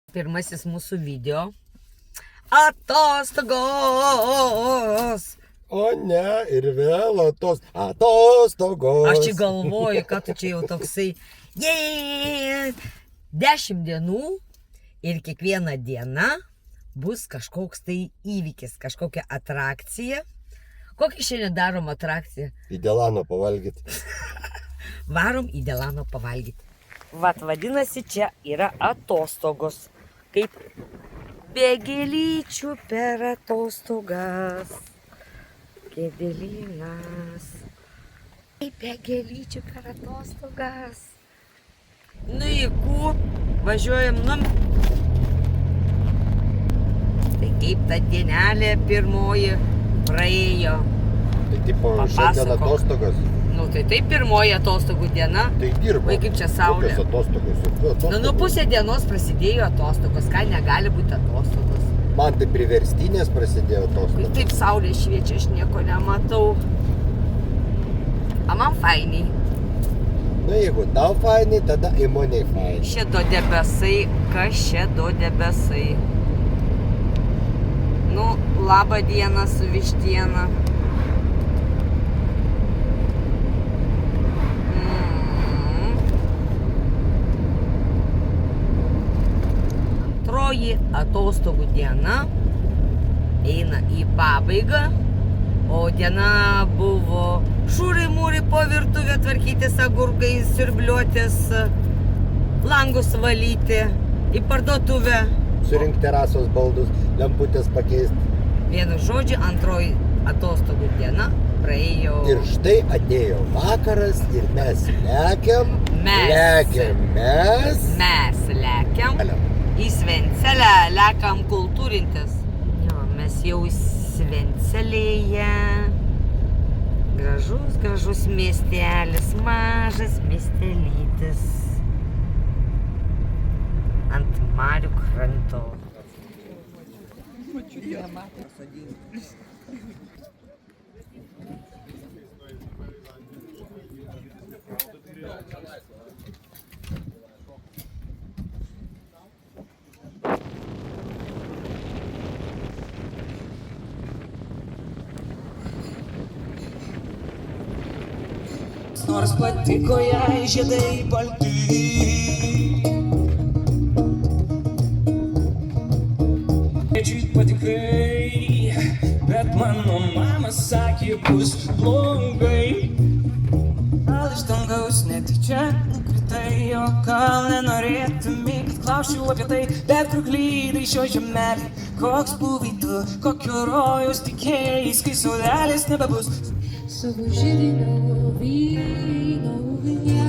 Pirmasis mūsų video. Atostogos. O ne, ir vėl atostogos. Aš čia galvoju, kad tu čia jau toksai. 10 dienų ir kiekviena diena bus kažkoks tai įvykis, kažkokia atrakcija. Kokią šiandien darom atrakciją? Į Delano pavalgyti. Varom į Delano pavalgyti. Vat vadinasi, čia yra atostogos. Kaip bėgelyčių per atostogas. Kėdelynas. Kaip bėgelyčių per atostogas. Nu, jeigu važiuojam Tai kaip ta dienelė pirmoji praėjo. Tai tipo šiandien atostogos. Nu, tai pirmoji atostogų diena. Tai dirba. Vai kaip čia saulė. Kokios atostogos? Nu, pusę dienos prasidėjo atostogos. Ką negali būti atostogos? Man tai priverstinės prasidėjo atostogos. Taip saulė šviečia, aš nieko nematau. A man fainiai. Na, jeigu tau fainiai, tada įmonei fainiai. Šedo debesai, kas šedo debesai. Nu, labą dieną su vištiena. Antroji atostogų diena eina į pabaigą, o diena buvo šūrai-mūrai po virtuvę tvarkytis, agurkais siurbliuotis, langus valyti, į parduotuvę. Surinkti terasos baldus, lemputės pakeisti. Vienu žodžiu, antroji atostogų diena praėjo. Ir štai atėjo vakaras ir mes lekiam. Mes lekiam. Į Svencelę lekam kultūrintis. Jo, mes jau Svencelėje. Gražus miestelis, mažas miestelytis. Ant marių kranto. Nors patiko jai žiedai balti. Tėčiui patikai, bet mano mama sakė bus blogai. Gal iš dangaus netyčia nukritai, o gal nenorėtumai, kad klausčiau apie tai, bet kur klydai šio žemelį. Koks buvai tu, kokio rojaus tikėjais, kai saulelės nebebus. Savo židinio vyno ugnyje.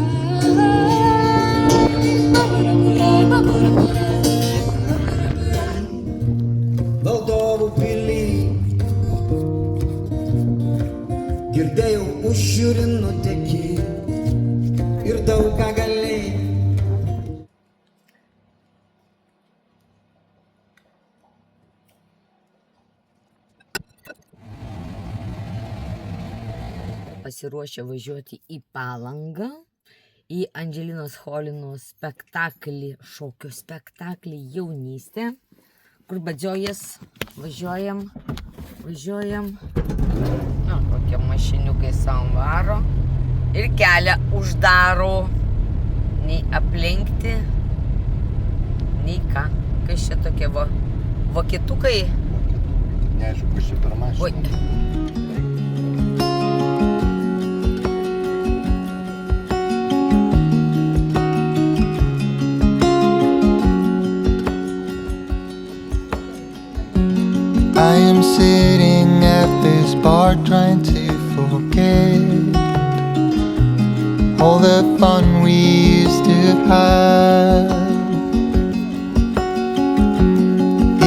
Valdovų pily girdėjau užžiūri nutekį ir daug ką galėjai. Pasiruošę važiuoti į Palangą, į Andželinos Cholinos spektaklį, šokio spektaklį Jaunystė, kur badžiojas važiuojam. Nu, kokie mašiniukai savo varo ir kelią uždaro. Nei aplenkti, nei ką. Kas čia tokie vokietukai? Neaišku, kas čia per mašiną. Oi. I am sitting at this bar trying to forget all the fun we used to have.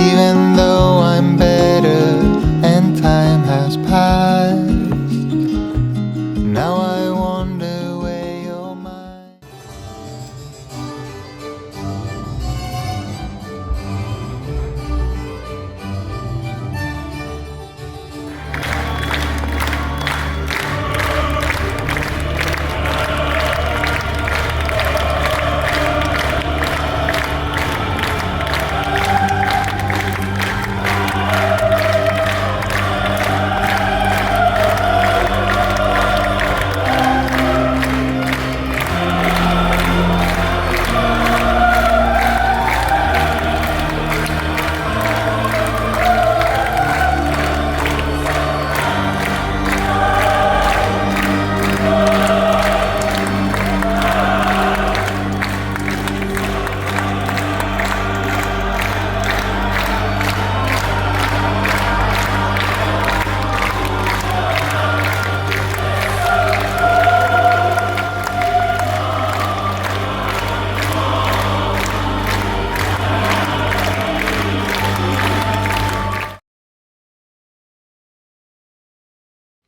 Even though I'm better and time has passed, now I wonder where you're mine.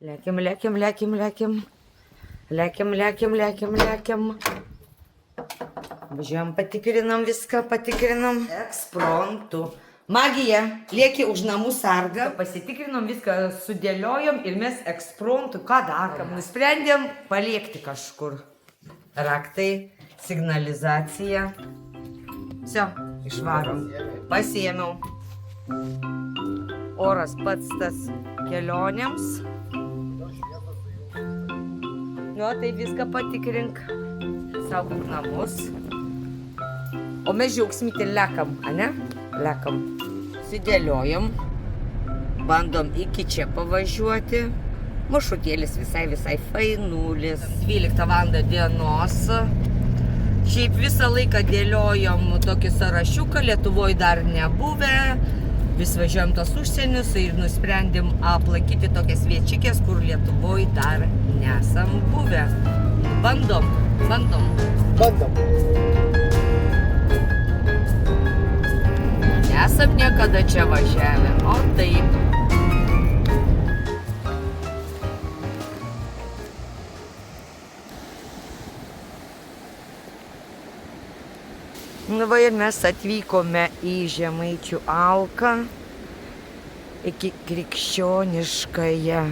Lekiam, lekiam, lekiam, lekiam. Lekiam, lekiam, lekiam, lekiam. Važiuojam, patikrinam viską, patikrinam. Ekspromtu. Magija, lieki už namų sargą. Pasitikrinom, viską sudėliojom ir mes ekspromtu ką darom. Nusprendėm paliekti kažkur. Raktai, signalizacija. Все, išvarom. Pasiėmiau. Oras pats tas kelionėms. Nu, tai viską patikrink. Saugok namus. O mes džiaugsmyti lekam, ane? Lekam. Sudėliojom. Bandom iki čia pavažiuoti. Maršrutėlis visai fainulis. 12 val. Dienos. Šiaip visą laiką dėliojom tokį sąrašiuką, Lietuvoje dar nebuvę. Vis važiuojam tos užsienius ir nusprendėm aplankyti tokias viečiukės, kur Lietuvoje dar nesam buvę. Bandom. Nesam niekada čia važiavę, o taip. Nu va ir mes atvykome į Žemaičių Alką, iki krikščioniškąją,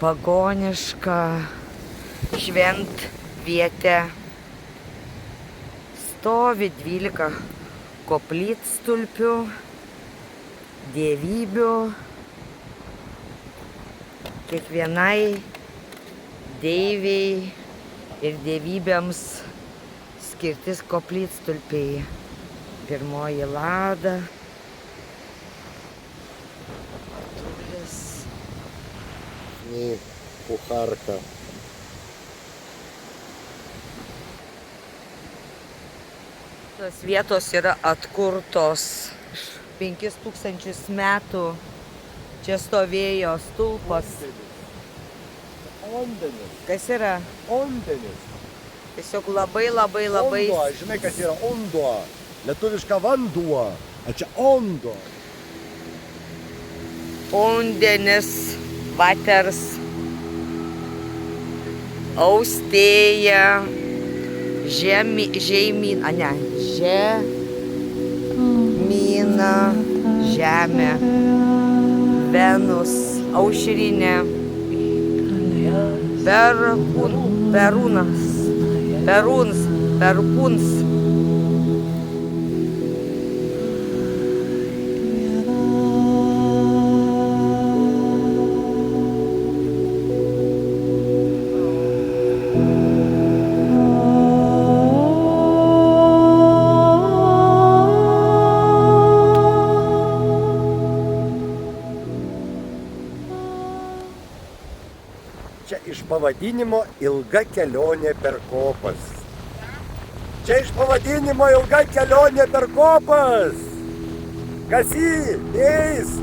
pagonišką šventvietę. Stovi 12 koplytstulpių, dievybių. Kiekvienai deiviai ir dievybėms skirtis koplytstulpiai. Pirmoji Lada. Tulis. Nei kucharka. Tos vietos yra atkurtos 5000 metų. Čia stovėjo stulpas. Ondenis. Kas yra? Ondenis. Tiesiog labai. Onduo, žinai, kas yra onduo? Lietuviška vanduo. A čia ondo. Ondenis, vaters, austėja, žemyna, žemė, Venus, aušrinė, perkūns. Čia iš pavadinimo ilga kelionė per kopas. Čia iš pavadinimo ilga kelionė per kopas. Kas jį eis?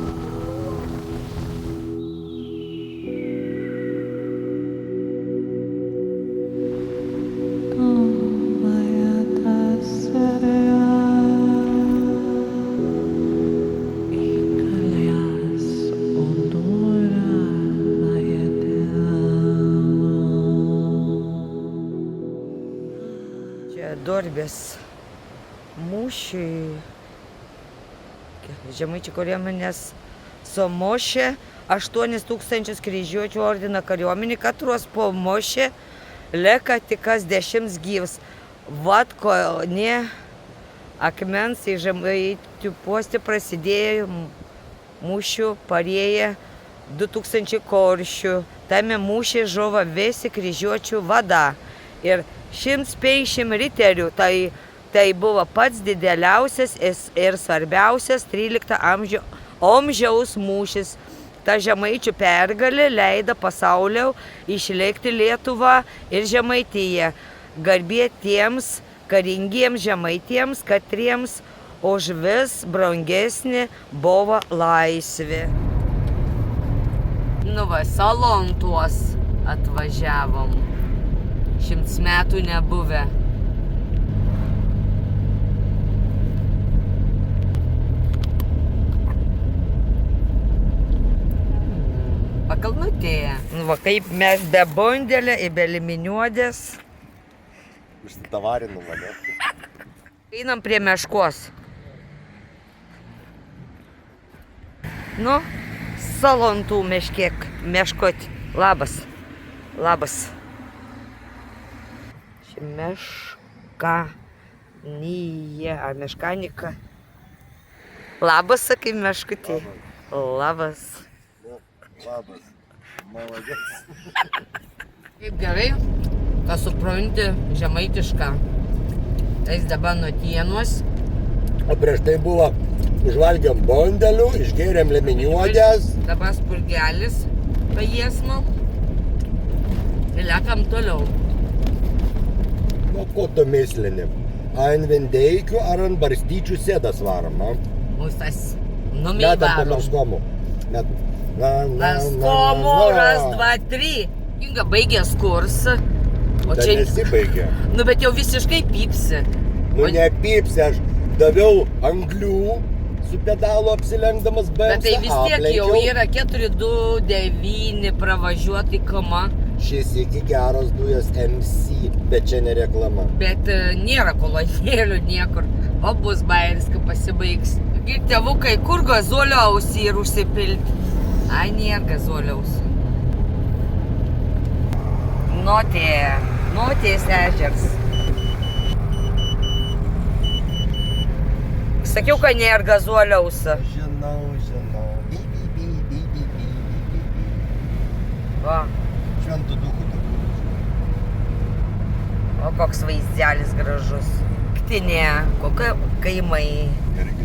Dorbės mūšiui. Žemaičių kariuomenės sumušė 8000 kryžiuočių ordino kariuomenį, katros pamušė lieka tik kas 10 gyvas. Vat ko ne akmens į Žemaičių postį prasidėjo mūšių parėję 2000 koršių. Tame mūšį žuvo visi kryžiuočių vada. Ir 150 riterių, tai buvo pats dideliausias ir svarbiausias 13 amžiaus mūšis. Ta Žemaičių pergalė leido pasaulio išlikti Lietuvą ir Žemaitiją. Garbė tiems karingiems žemaitiems, katriems už vis brangesnė buvo laisvė. Nu va, Salantuos atvažiavom. 100 metų nebuvę. Pakalnutė. tėja. Nu, va, kaip mes be bondelė ir be liminiuodės. Užsitavarinų mane. Einam prie meškos. Nu, salantų meškoti. Labas. Labas. Ši meškanija, ar meškanika. Labas, sakai, meškutė. Labas. Labas. Maladės. Kaip gerai, kad supranti žemaitišką. Tais dabar nutienuos. O prieš tai buvo, užvalgiam bondelių, išgėrėm leminiuodės. Dabar spurgelis pajiesmam. Ir lekam toliau. Nu, ko tu mislinim? Ant vendeikių ar ant barstyčių sėdas varom, na? Mūsų tas Metam po numivarom. narskomų. Narskomų, ras, dva, tri. Inga baigęs kursą. O Tai čia... nesibaigė. Nu, bet jau visiškai pypsi. Nu, nepypsi, aš daviau anglių su pedalu apsilenkdamas BMW. Bet tai vis tiek jau yra 429 pravažiuoti kama. Šis iki geros dujos MC, bet čia ne reklama. Bet nėra kolonėlių niekur. O bus bairis, kai pasibaigs. Ir tėvukai, kur gazuoliausi ir užsipilti? Ai, nėra gazuoliausi. Notės ežers. Sakiau, kad nėra gazuoliausi. Žinau. Va. Šventų duchų tokių. O koks vaizdelis gražus. Ktinė, kokie kaimai. Irgi.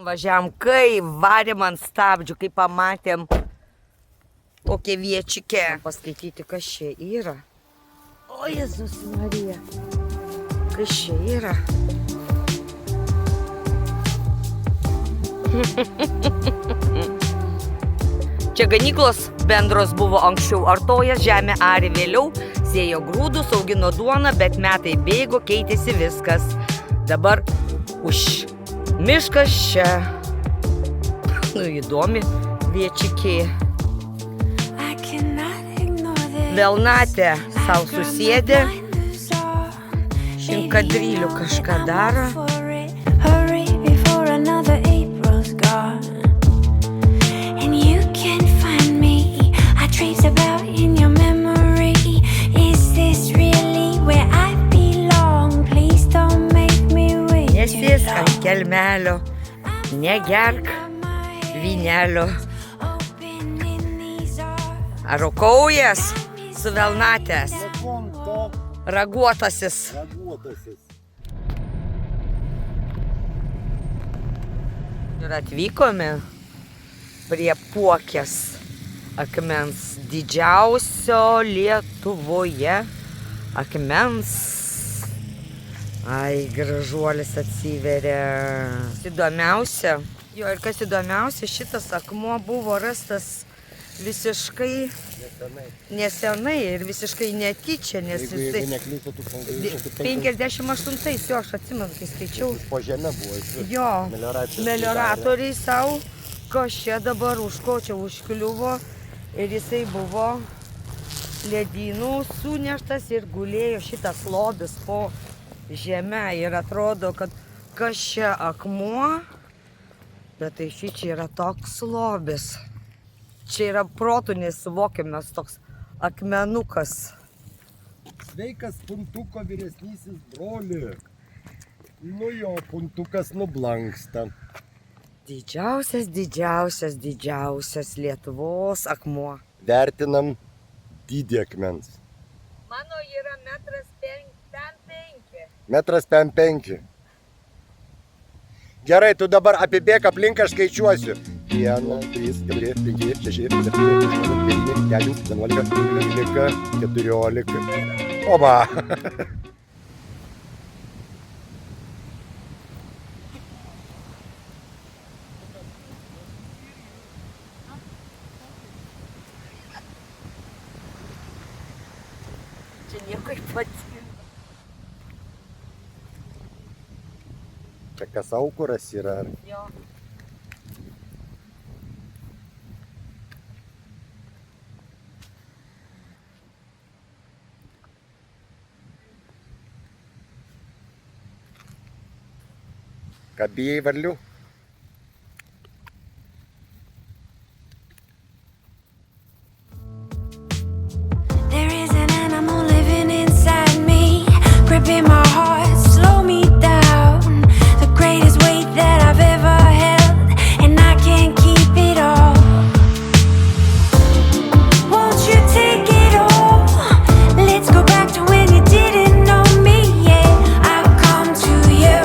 Važiavam, kai varėm ant stabdžių, kai pamatėm kokią viečikę. Paskaityti, kas čia yra. O, Jėzus Marija. Kas čia yra? Čia ganyklos bendros buvo anksčiau, artojas žemė arė vėliau, sėjo grūdus, augino duoną, bet metai bėgo, keitėsi viskas. Dabar miškas čia. Nu, įdomi viečikė. Velnatė sau susėdė. Šinkadrylių kažką daro. Nesėsk ant kelmelio, negerk vynelio. Ar rūkaujas su velnatės? Raguotasis. Ir atvykome prie Puokės akmens, didžiausio Lietuvoje akmens. Ai, gražuolis atsiveria. Įdomiausia, ir kas įdomiausia, šitas akmuo buvo rastas visiškai nesenai ir visiškai netyčia, nes jisai 58, jo, aš atsimenu, kai skaičiau. Po žemę buvo. Jo, melioratoriai savo, kas čia dabar už ko čia užkliuvo ir jisai buvo ledynų suneštas ir gulėjo šitas lobis po žemę ir atrodo, kad kas čia akmuo, bet tai šičia yra toks lobis. Čia yra protų nesuvokiamas toks akmenukas. Sveikas puntuko vyresnysis broli. Nu jo, puntukas nublanksta. Didžiausias Lietuvos akmuo. Vertinam dydį akmens. Mano yra 1,55 m. 1,55 m. Gerai, tu dabar apibėk aplink, aš skaičiuosiu. 1, 3, 4, 5, 6, 7, 8, 9, 10, 11, 12, 14. Oba! nieko ypatingo. Čia kas aukuras yra. Jo. Ką bijai varlių? There is an animal living inside me, gripping my heart, slow me down. The greatest weight that I've ever held, and I can't keep it all. Won't you take it all? Let's go back to when you didn't know me. Yeah, I'll come to you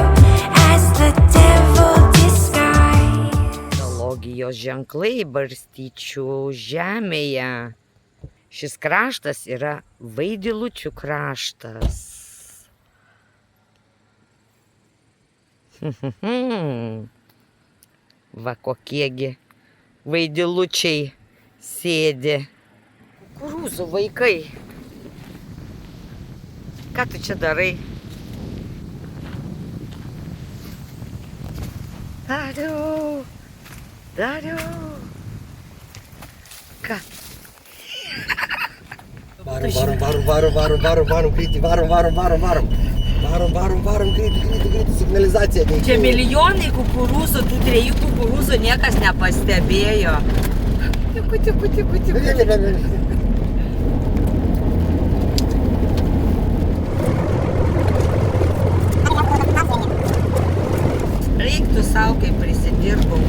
as the devil disguised. Geologijos ženklai barstyčių žemėje. Šis kraštas yra Vaidilučių kraštas. Va kokiegi Vaidilučiai sėdi. Kukurūzų vaikai. Ką tu čia darai? Dariau. Dariau. Ką? Varom, greitį, varom, greitį, signalizacija veikia. Čia milijonai kukurūzų, tų 3 kukurūzų niekas nepastebėjo. Tiku. Reiktų savo, kai prisidirbau.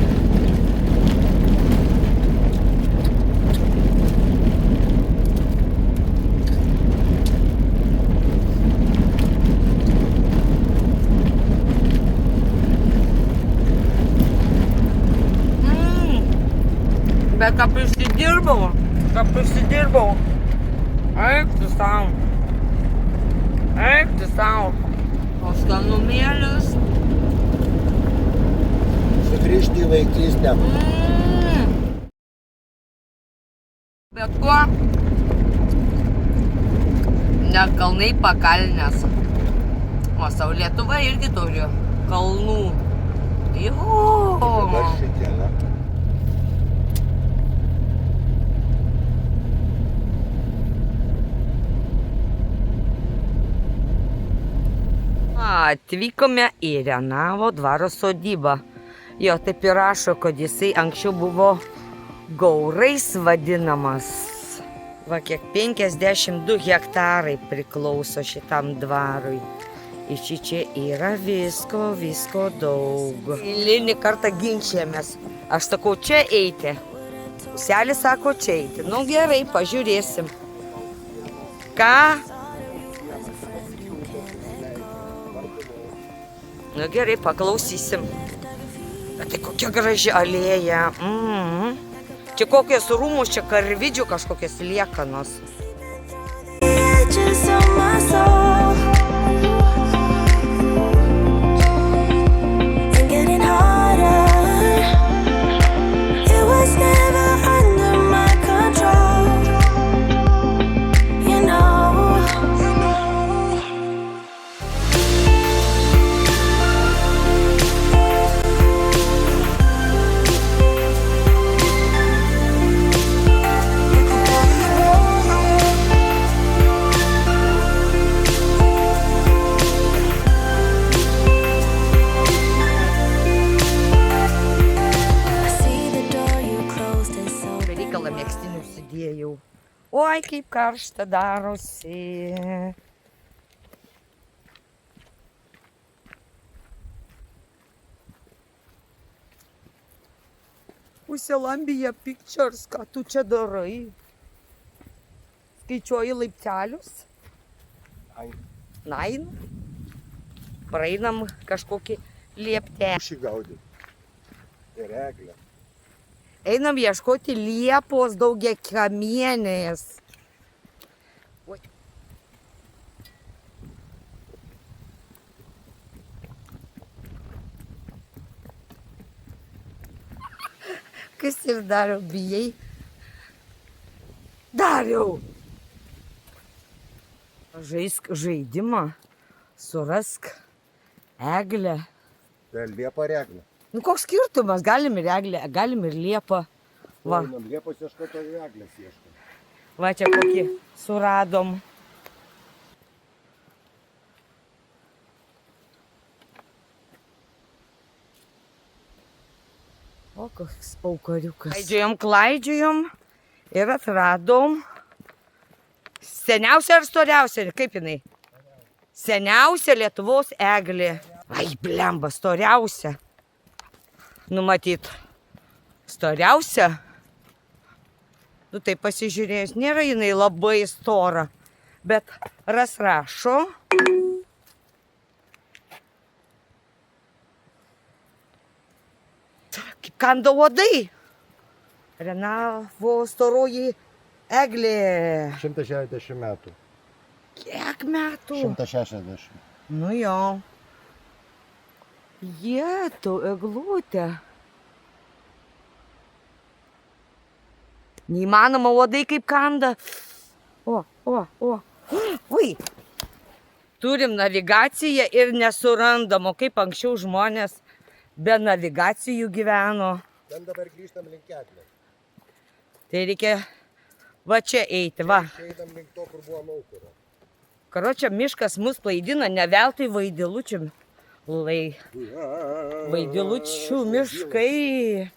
Bet ką prisidirbau. Eik tu sau. O skanumėlis. Sugrįžti į vaikystę. Bet kuo? Ne kalnai pakalnės. O Saulėtuva irgi turi kalnų. Dabar šitie, na. Atvykome į Renavo dvaro sodybą. Jo taip ir rašo, kad jisai anksčiau buvo Gaurais vadinamas. Va kiek 52 hektarai priklauso šitam dvarui. Iš čia yra visko daug. Eilinį kartą ginčijamės. Aš sakau, čia eiti. Selis sako, čia eiti. Nu gerai, pažiūrėsim. Ką? Nu gerai, paklausysim. Bet tai kokia graži alėja. Čia kokios rūmus, čia karvidžių kažkokios liekanos. Edges of my soul, and getting harder. It was never under my control, you know. Megztinių sudėjau. Oi, kaip karšta darosi. Pusilambija Pictures, ką tu čia darai? Skaičiuoji laiptelius? Nain. Praeinam kažkokį lieptelį. Šį gaudį. Ir eglę. Einam ieškoti liepos daugiakamienės. Kas ir Dariau, bijai? Dariau! Žaisk žaidimą, surask eglę. Tai Liepa ar Eglė? Nu, koks skirtumas, galim ir eglę, galim ir liepą. Va, Einam Liepos ieškoti, o Eglės ieškoti. va čia kokį suradom. O, koks paukariukas. Klaidžiojom ir atradom. Seniausia ar storiausia, kaip jinai? Seniausia Lietuvos eglė. Ai, blemba, storiausia. Numatyt. Storiausia. Nu tai pasižiūrėjus, nėra jinai labai stora. Bet rašo. Kaip kanda uodai. Renavo storoji eglė. 160 metų. Kiek metų? 160. Nu jo. Jėtų, eglutė. Neįmanoma uodai kaip kanda. O. Ui. Turim navigaciją ir nesurandam, o kaip anksčiau žmonės be navigacijų gyveno. Ten dabar grįžtam link Eglės. Tai reikia va čia eiti, va. Einam link to, kur buvo Maukuro. Karočią, miškas mus klaidina, ne veltui Vaidilučių. Vaidilučių miškai.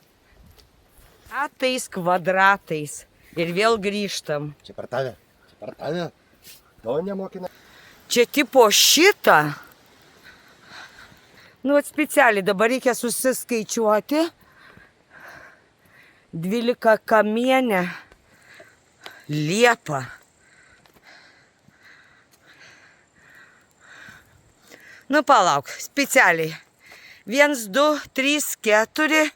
Atais kvadratais. Ir vėl grįžtam. Čia per tave. To nemokina. Čia tipo šitą. Nu, specialiai dabar reikia susiskaičiuoti. 12 kamienę. Liepa. Nu, palauk, specialiai. 1, 2, 3, 4,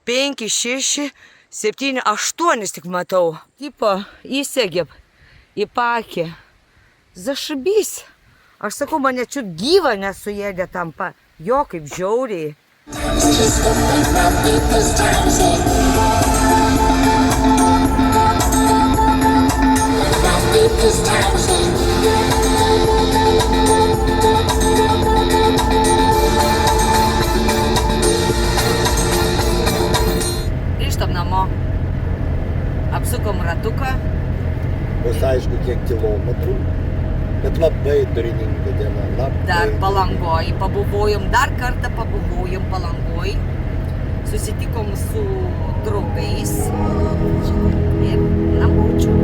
5, 6, 7, 8 tik matau. Tipo, įsegėm į pakį. Zašabys. Aš sakau, mane čia gyva nesuėdė tampa. Jo, kaip žiauriai. Grįžtam namo. Apsukom ratuką. Bus aišku, kiek kilometrų. Bet labai turininga diena. Dar Palangoj pabuvojom, dar kartą pabuvojom Palangoj. Susitikom su draugais. Ir namučių.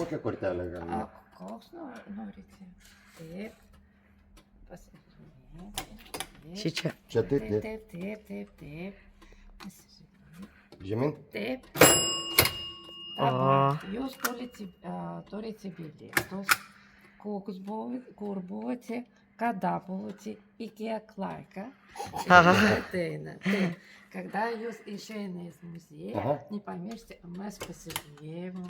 Kokią kortelę galima? Koks norite? Taip. Pasižiūrėti. Šičia. Čia taip. Taip. Pasižiūrėti. Žemyn? Taip. O. Jūs turite bilietus, kur buvote, kada buvote, į kiek laiką. Taip. Когда jūs išeina iš muziejų, nepamiršti, mes pasižiūrėjom.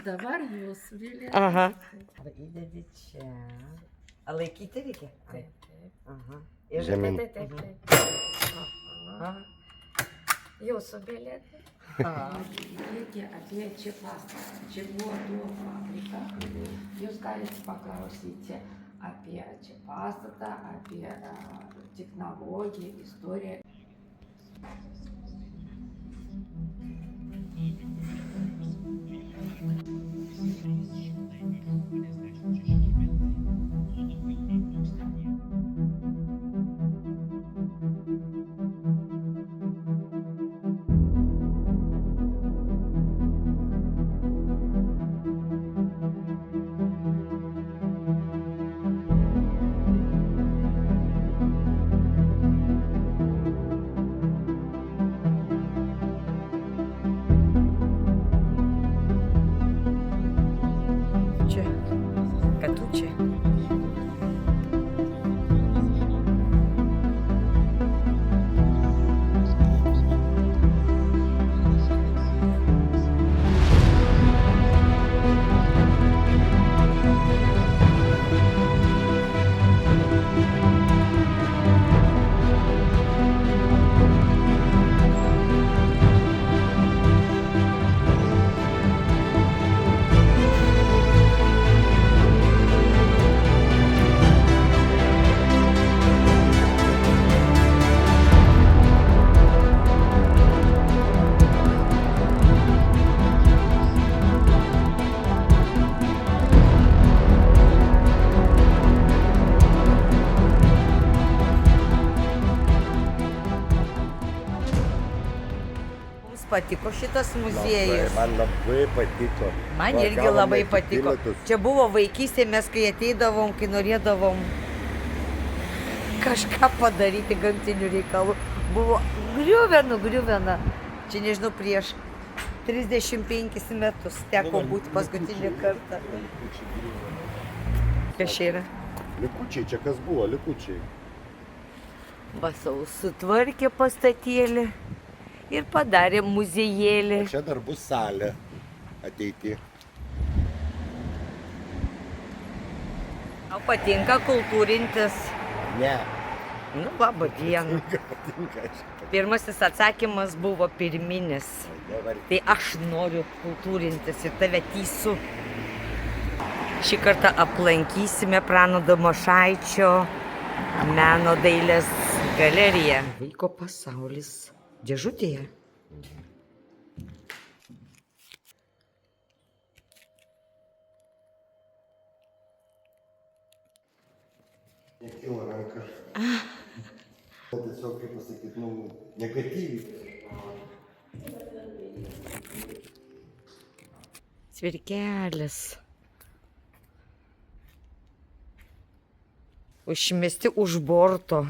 Dabar jūs bilietai. Aha. Įdedi čia. A laikyti reikia? Taip. Aha. Žemyn. Taip. Jūsų bilietai. Reikia apie čia pastatą. Čia buvo tuo fabrika. Jūs galite paklausyti apie čia pastatą, apie technologiją, istoriją. Čia. Katučiai. Mums patiko šitas muziejus. Man labai patiko. Man Va, irgi gavome labai patiko. bilietus. Čia buvo vaikystė, mes kai ateidavom, kai norėdavom kažką padaryti gamtinių reikalų. Buvo griuvena. Čia nežinau, prieš 35 metus teko būti paskutinį kartą. Kas čia yra? Likučiai, čia kas buvo, likučiai. Basau sutvarkė pastatėlį ir padarė muziejėlį. Čia dar bus salė ateity. Tau patinka kultūrintis? Ne. Nu, laba diena. Patinka, aišku. Pirmasis atsakymas buvo pirminis. Dabar Tai aš noriu kultūrintis ir tave teisu. Šį kartą aplankysime Prano Domošaičio meno dailės galeriją. Vaiko pasaulis dėžutėje. nekilo ranka. Tiesiog, kaip pasakyti, negatyviai. Cvirkelis. Užmesti už borto.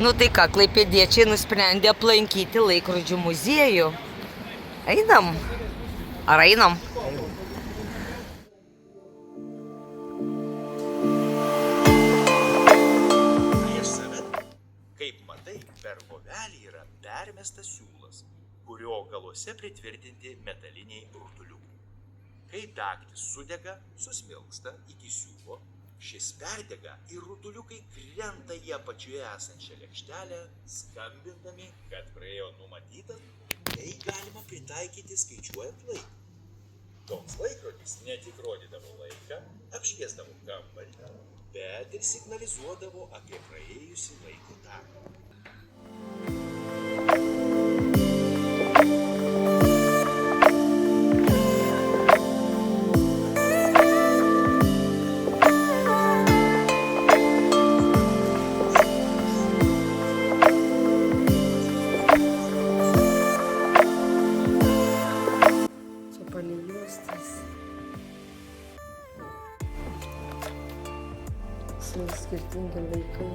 Nu tai ką, klaipėdiečiai nusprendė aplankyti laikrodžių muziejų. Einam? Ar einam? Prieš save, kaip matai, per vovelį yra permestas siūlas, kurio galuose pritvirtinti metaliniai rutuliukai. Kai dagtis sudega, susmilksta iki siūlo, šis perdega ir rutuliukai krenta į apačioje esančią lėkštelę, skambindami, kad praėjo numatytas. Tai galima pritaikyti skaičiuojant laiką. Toks laikrodis ne tik rodydavo laiką, apšviesdavo kambarį, bet ir signalizuodavo apie praėjusį laiko tarpą. Skirtingi laikai.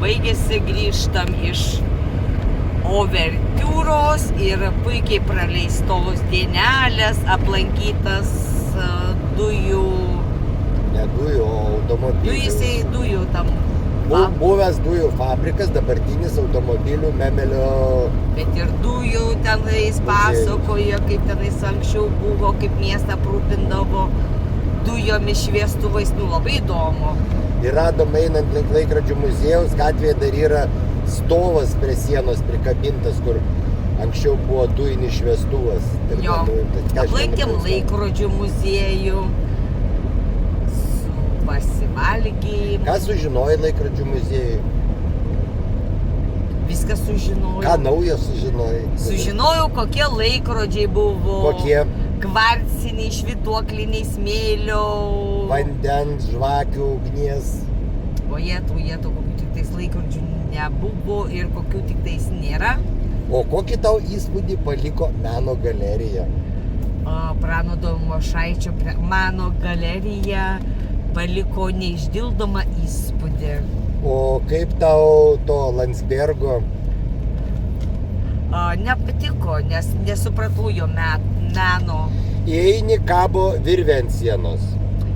baigėsi, grįžtam iš overtiūros ir puikiai praleistos dienelės, aplankytas dujų, Ne dujų, o automobilių. dujų tam. Buvęs dujų fabrikas, dabartinis automobilių memelio. Bet ir dujų tenais pasakojo, kaip tenais anksčiau buvo, kaip miestą aprūpindavo dujomis, šviestuvais, labai įdomu. Ir radom einant link laikrodžių muziejaus, gatvėje dar yra stovas prie sienos prikabintas, kur anksčiau buvo dujinis šviestuvas. Jo, aplankėm laikrodžių muziejų, pasivalgėm. Ką sužinojai laikrodžių muziejui? Viską sužinojau. Ką naujo sužinojai? Sužinojau, kokie laikrodžiai buvo. Kokie? Kvarciniai, švytuokliniai, smėlio. Vandens, žvakių, ugnies. O jėtų, kokių tik tais laikrodžių nebuvo ir kokių tik tais nėra. O kokį tau įspūdį paliko meno galerija? Prano Domošaičio meno galerija paliko neišdildomą įspūdį. O kaip tau to Landsbergo? Nepatiko, nes nesupratau jo meno. Įeini, kabo virvė ant sienos.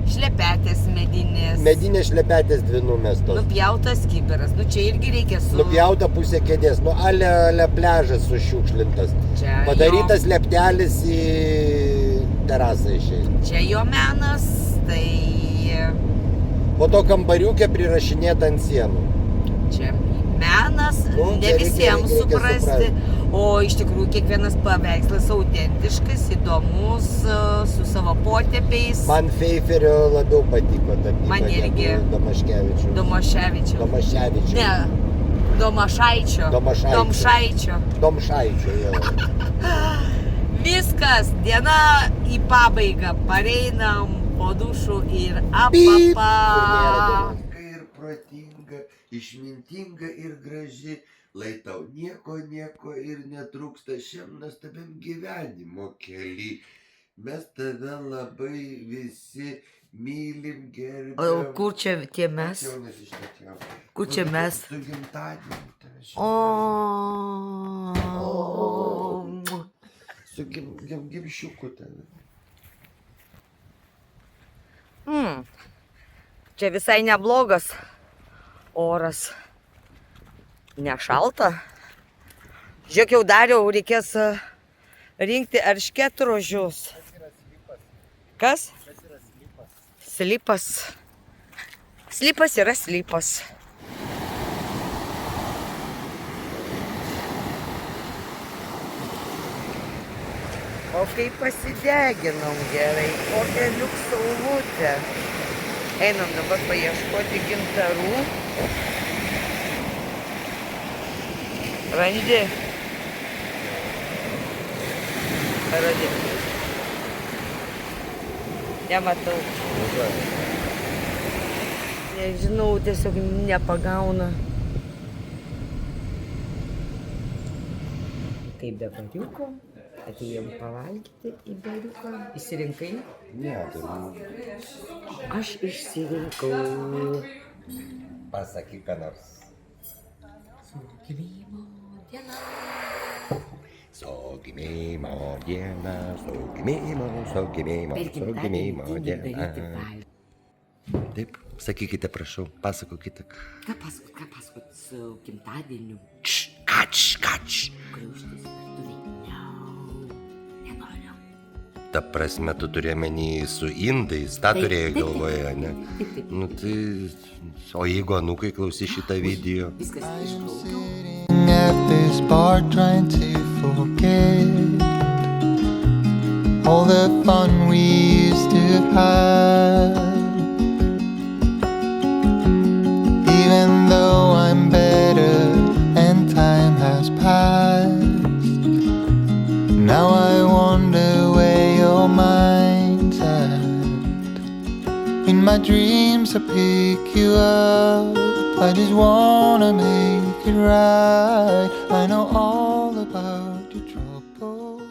Šlepetės medinės. Medinės šlepetės dvi numestos. Nupjautas kibiras. Čia irgi reikia su... Nupjauta pusė kėdės. Ale pliažas sušiukšlintas. Čia Padarytas leptelis į terasą išeina. Čia jo menas, tai... Po to kambariukė prirašinėta ant sienų. Čia menas, ne visiems suprasti, o iš tikrųjų kiekvienas paveikslas autentiškas, įdomus, su savo potėpiais. Man Pfeifferio labiau patiko tapyba. Man irgi. Domaševičių. Ne, Domašaičio. Domšaičio, jau. Viskas, diena į pabaigą, pareinam po dušų ir Ir protinga, išmintinga ir graži, lai tau nieko ir netrūksta šiam nuostabiam gyvenimo kely. Mes tave labai visi mylim, gerbėm. O kur čia tie mes? Kur čia mes? Su gimtadieniu tave Su gimšiuku tave. Čia visai neblogas oras. Nešalta. Žiūrėk, jau dariau, reikės rinkti eršketrožius. Kas? Slipas. Slipas yra slipas. O kaip pasideginom gerai, kokią liuksaulutę. Einam dabar paieškoti gintarų. Randi? Randi. Nematau. Nežinau, tiesiog nepagauna. Kaip be bariuko, atėjom pavalgyti į bariuką. Išsirinkai? Ne, dar. Aš išsirinkau. Pasakyk, ką nors. Gimimo diena. Gimimo diena, gimimo diena. Taip, sakykite, prašau, pasakokite. Ką pasakot su gimtadieniu? Kač. Kriauštis virtuvėj. Nenoriu. Ta prasme, tu turi omeny su indais, tą turėjai galvoje, ne? Nu tai, o jeigu anūkai klausys šitą video? Viskas išplaukiau. At this bar trying to forget all the fun we used to have. Even though I'm better and time has passed, now I wonder where your mind's at. In my dreams I pick you up, I just wanna make it right. I know all about your troubles.